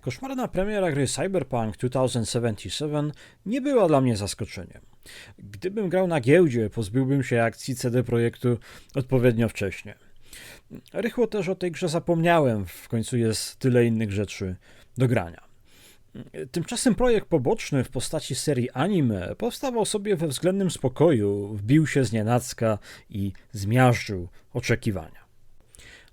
Koszmarna premiera gry Cyberpunk 2077 nie była dla mnie zaskoczeniem. Gdybym grał na giełdzie, pozbyłbym się akcji CD Projektu odpowiednio wcześnie. Rychło też o tej grze zapomniałem, w końcu jest tyle innych rzeczy do grania. Tymczasem projekt poboczny w postaci serii anime powstawał sobie we względnym spokoju, wbił się znienacka i zmiażdżył oczekiwania.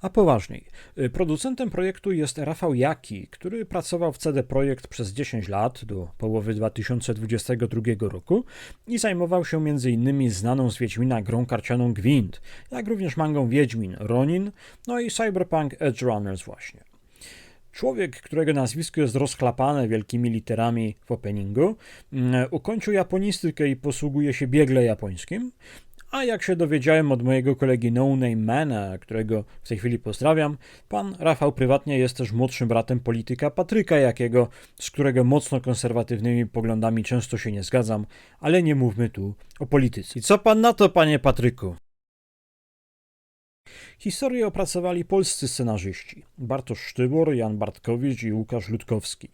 A poważniej, producentem projektu jest Rafał Jaki, który pracował w CD Projekt przez 10 lat do połowy 2022 roku i zajmował się m.in. znaną z Wiedźmina grą karcianą Gwint, jak również mangą Wiedźmin Ronin, no i Cyberpunk Edge Runners właśnie. Człowiek, którego nazwisko jest rozchlapane wielkimi literami w openingu, ukończył japonistykę i posługuje się biegle japońskim, a jak się dowiedziałem od mojego kolegi No Name Mana, którego w tej chwili pozdrawiam, pan Rafał prywatnie jest też młodszym bratem polityka Patryka Jakiego, z którego mocno konserwatywnymi poglądami często się nie zgadzam, ale nie mówmy tu o polityce. I co pan na to, panie Patryku? Historię opracowali polscy scenarzyści Bartosz Sztybor, Jan Bartkowicz i Łukasz Ludkowski.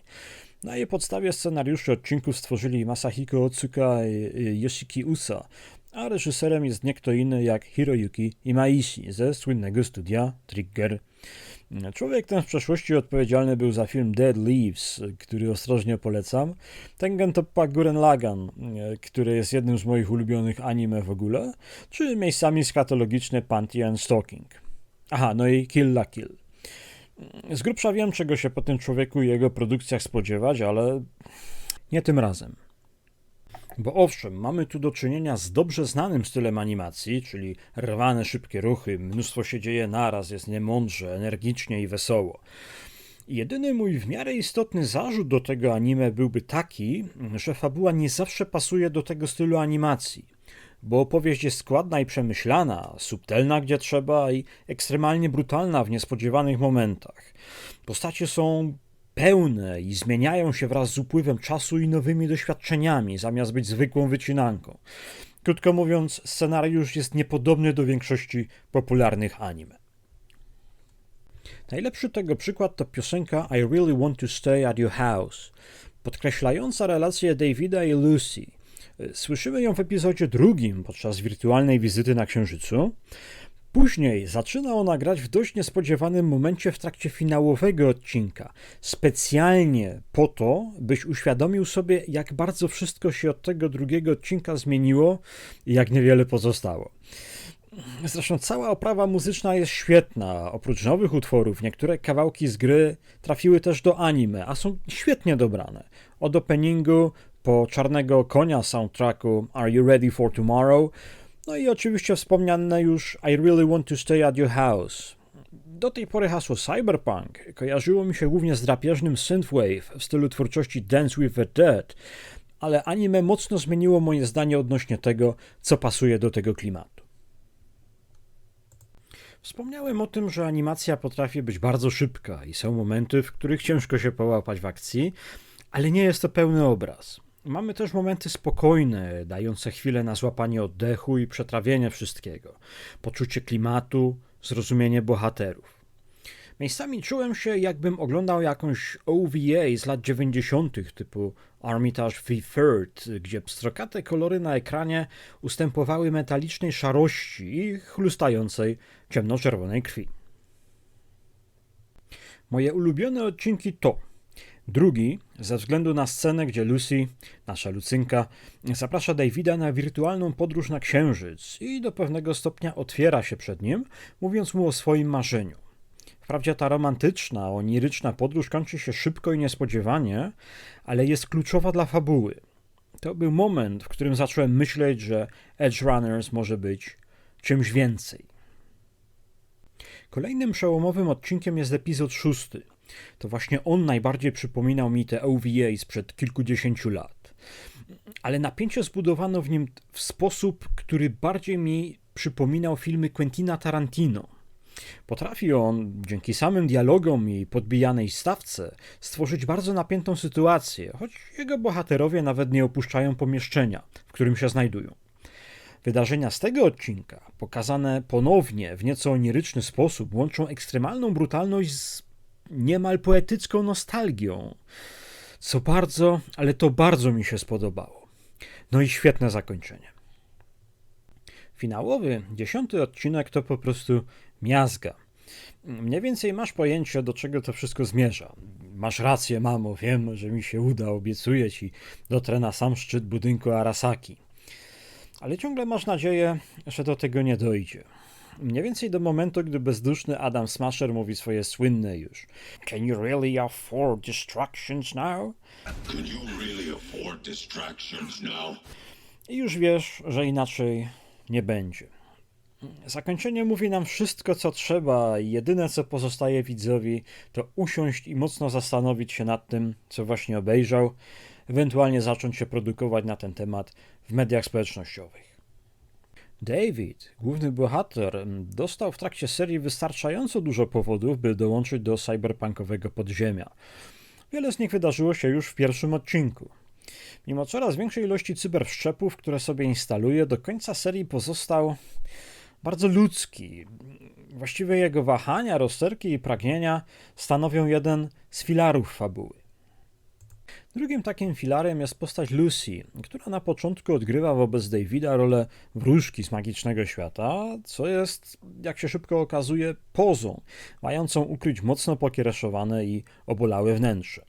Na jej podstawie scenariusze odcinków stworzyli Masahiko Otsuka i Yoshiki Usa, a reżyserem jest nie kto inny jak Hiroyuki Imaishi ze słynnego studia Trigger. Człowiek ten w przeszłości odpowiedzialny był za film Dead Leaves, który ostrożnie polecam, Tengen Toppa Gurren Lagann, który jest jednym z moich ulubionych anime w ogóle, czy miejscami skatologiczne Panty and Stalking. Aha, no i Kill la Kill. Z grubsza wiem, czego się po tym człowieku i jego produkcjach spodziewać, ale nie tym razem. Bo owszem, mamy tu do czynienia z dobrze znanym stylem animacji, czyli rwane, szybkie ruchy, mnóstwo się dzieje naraz, jest niemądrze, energicznie i wesoło. Jedyny mój w miarę istotny zarzut do tego anime byłby taki, że fabuła nie zawsze pasuje do tego stylu animacji. Bo opowieść jest składna i przemyślana, subtelna gdzie trzeba i ekstremalnie brutalna w niespodziewanych momentach. Postacie są pełne i zmieniają się wraz z upływem czasu i nowymi doświadczeniami, zamiast być zwykłą wycinanką. Krótko mówiąc, scenariusz jest niepodobny do większości popularnych anime. Najlepszy tego przykład to piosenka I Really Want to Stay at Your House, podkreślająca relację Davida i Lucy. Słyszymy ją w epizodzie drugim podczas wirtualnej wizyty na Księżycu. Później zaczyna ona grać w dość niespodziewanym momencie w trakcie finałowego odcinka. Specjalnie po to, byś uświadomił sobie, jak bardzo wszystko się od tego drugiego odcinka zmieniło i jak niewiele pozostało. Zresztą cała oprawa muzyczna jest świetna. Oprócz nowych utworów, niektóre kawałki z gry trafiły też do anime, a są świetnie dobrane. Od openingu po Czarnego Konia soundtracku Are You Ready for Tomorrow? No i oczywiście wspomniane już I Really Want to Stay at Your House. Do tej pory hasło cyberpunk kojarzyło mi się głównie z drapieżnym synthwave w stylu twórczości Dance with the Dead, ale anime mocno zmieniło moje zdanie odnośnie tego, co pasuje do tego klimatu. Wspomniałem o tym, że animacja potrafi być bardzo szybka i są momenty, w których ciężko się połapać w akcji, ale nie jest to pełny obraz. Mamy też momenty spokojne, dające chwilę na złapanie oddechu i przetrawienie wszystkiego, poczucie klimatu, zrozumienie bohaterów. Miejscami czułem się, jakbym oglądał jakąś OVA z lat 90. typu Armitage V-Third, gdzie pstrokate kolory na ekranie ustępowały metalicznej szarości i chlustającej ciemnoczerwonej krwi. Moje ulubione odcinki to drugi, ze względu na scenę, gdzie Lucy, nasza Lucynka, zaprasza Davida na wirtualną podróż na Księżyc i do pewnego stopnia otwiera się przed nim, mówiąc mu o swoim marzeniu. Wprawdzie ta romantyczna, oniryczna podróż kończy się szybko i niespodziewanie, ale jest kluczowa dla fabuły. To był moment, w którym zacząłem myśleć, że Edge Runners może być czymś więcej. Kolejnym przełomowym odcinkiem jest epizod 6. To właśnie on najbardziej przypominał mi te OVA sprzed kilkudziesięciu lat. Ale napięcie zbudowano w nim w sposób, który bardziej mi przypominał filmy Quentina Tarantino. Potrafi on, dzięki samym dialogom i podbijanej stawce, stworzyć bardzo napiętą sytuację, choć jego bohaterowie nawet nie opuszczają pomieszczenia, w którym się znajdują. Wydarzenia z tego odcinka, pokazane ponownie w nieco oniryczny sposób, łączą ekstremalną brutalność z niemal poetycką nostalgią, co bardzo, ale to bardzo mi się spodobało. No i świetne zakończenie. Finałowy, 10. odcinek to po prostu miazga. Mniej więcej masz pojęcie, do czego to wszystko zmierza. Masz rację, mamo, wiem, że mi się uda, obiecuję ci, dotrę na sam szczyt budynku Arasaki. Ale ciągle masz nadzieję, że do tego nie dojdzie. Mniej więcej do momentu, gdy bezduszny Adam Smasher mówi swoje słynne już "Can you really afford distractions now?" Can you really afford distractions now? I już wiesz, że inaczej nie będzie. Zakończenie mówi nam wszystko, co trzeba i jedyne, co pozostaje widzowi, to usiąść i mocno zastanowić się nad tym, co właśnie obejrzał, ewentualnie zacząć się produkować na ten temat w mediach społecznościowych. David, główny bohater, dostał w trakcie serii wystarczająco dużo powodów, by dołączyć do cyberpunkowego podziemia. Wiele z nich wydarzyło się już w pierwszym odcinku. Mimo coraz większej ilości cyberszczepów, które sobie instaluje, do końca serii pozostał bardzo ludzki. Właściwie jego wahania, rozterki i pragnienia stanowią jeden z filarów fabuły. Drugim takim filarem jest postać Lucy, która na początku odgrywa wobec Davida rolę wróżki z magicznego świata, co jest, jak się szybko okazuje, pozą, mającą ukryć mocno pokiereszowane i obolałe wnętrze.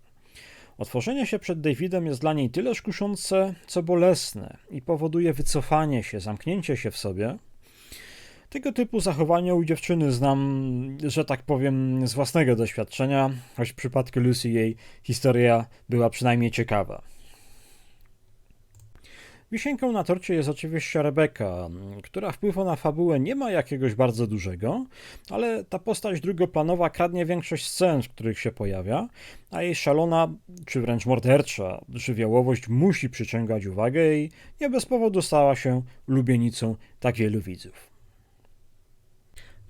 Otworzenie się przed Davidem jest dla niej tyle kuszące, co bolesne i powoduje wycofanie się, zamknięcie się w sobie. Tego typu zachowania u dziewczyny znam, że tak powiem, z własnego doświadczenia, choć w przypadku Lucy jej historia była przynajmniej ciekawa. Wisienką na torcie jest oczywiście Rebecca, która wpływu na fabułę nie ma jakiegoś bardzo dużego, ale ta postać drugoplanowa kradnie większość scen, w których się pojawia, a jej szalona, czy wręcz mordercza żywiołowość musi przyciągać uwagę i nie bez powodu stała się ulubienicą tak wielu widzów.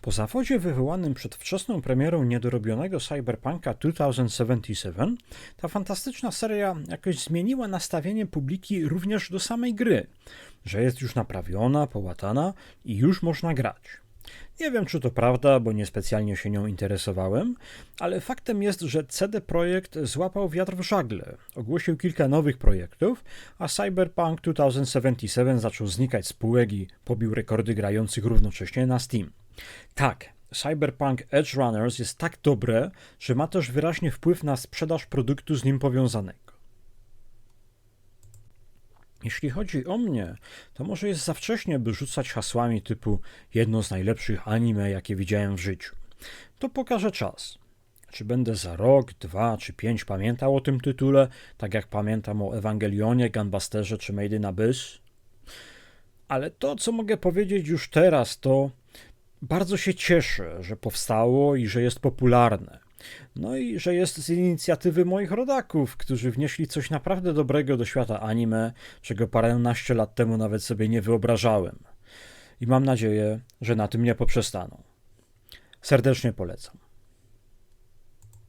Po zawodzie wywołanym przed wczesną premierą niedorobionego Cyberpunka 2077, ta fantastyczna seria jakoś zmieniła nastawienie publiki również do samej gry, że jest już naprawiona, połatana i już można grać. Nie wiem, czy to prawda, bo niespecjalnie się nią interesowałem, ale faktem jest, że CD Projekt złapał wiatr w żagle, ogłosił kilka nowych projektów, a Cyberpunk 2077 zaczął znikać z półek i pobił rekordy grających równocześnie na Steam. Tak, Cyberpunk Edge Runners jest tak dobre, że ma też wyraźnie wpływ na sprzedaż produktu z nim powiązanego. Jeśli chodzi o mnie, to może jest za wcześnie, by rzucać hasłami typu jedno z najlepszych anime, jakie widziałem w życiu. To pokaże czas. Czy będę za rok, 2 czy 5 pamiętał o tym tytule, tak jak pamiętam o Ewangelionie, Gunbusterze czy Made in Abyss? Ale to, co mogę powiedzieć już teraz, to bardzo się cieszę, że powstało i że jest popularne. No i że jest z inicjatywy moich rodaków, którzy wnieśli coś naprawdę dobrego do świata anime, czego paręnaście lat temu nawet sobie nie wyobrażałem. I mam nadzieję, że na tym nie poprzestaną. Serdecznie polecam.